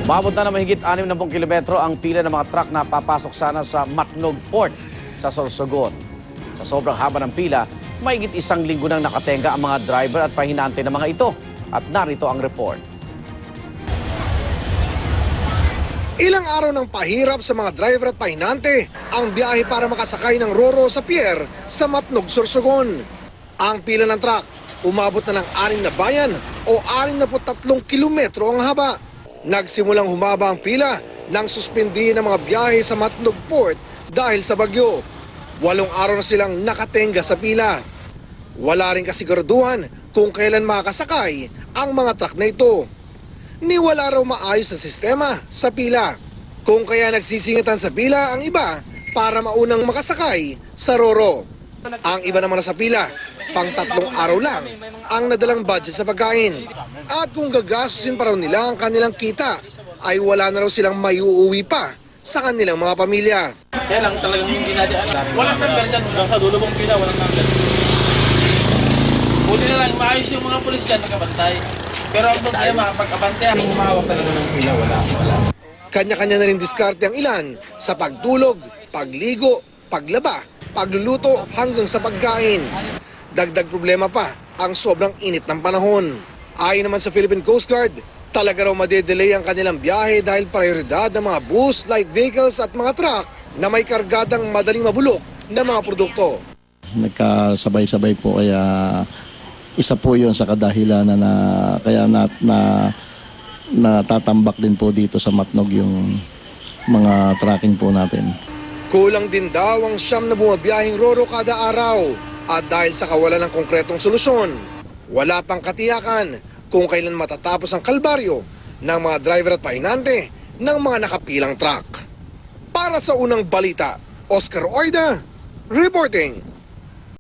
Umabot na mahigit 60 kilometro ang pila ng mga truck na papasok sana sa Matnog Port sa Sorsogon. Sa sobrang haba ng pila, mahigit 1 linggo nang nakatenga ang mga driver at pahinante ng mga ito. At narito ang report. Ilang araw ng pahirap sa mga driver at pahinante ang biyahe para makasakay ng Roro sa pier sa Matnog, Sorsogon. Ang pila ng truck, umabot na ng 6 na bayan o 63 kilometro ang haba. Nagsimulang humaba ang pila nang suspindihin ang mga biyahe sa Matnog Port dahil sa bagyo. 8 araw na silang nakatenga sa pila. Wala rin kasiguraduhan kung kailan makakasakay ang mga truck na ito. Niwala raw maayos na sistema sa pila. Kung kaya nagsisingatan sa pila ang iba para maunang makasakay sa Roro. Ang iba naman na sa pila, pang 3 araw lang ang nadalang budget sa pagkain. At kung gagastusin pa raw nila ang kanilang kita, ay wala na raw silang maiuuwi pa sa kanilang mga pamilya. Kaya lang talagang hindi natin alam. Walang number dyan. Hanggang sa dulo mong pila, walang number. Buti na lang, maayos yung mga pulis dyan, nakabantay. Pero ang problema, pag-abante, ang humawak talaga ng pila, wala. Kanya-kanya na rin diskarte ang ilan sa pagtulog, pagligo, paglaba, pagluluto hanggang sa pagkain. Dagdag problema pa ang sobrang init ng panahon. Ayon naman sa Philippine Coast Guard, talaga raw madedelay ang kanilang biyahe dahil prioridad ng mga bus, light vehicles at mga truck na may kargadang madaling mabulok na mga produkto. Nagkasabay-sabay po kaya isa po yun sa kadahilanan na kaya natatambak din po dito sa Matnog yung mga tracking po natin. Kulang din daw ang 9 na bumabiyaheng Roro kada araw at dahil sa kawalan ng konkretong solusyon, wala pang katiyakan kung kailan matatapos ang kalbaryo ng mga driver at pahinante ng mga nakapilang truck. Para sa unang balita, Oscar Oida, reporting.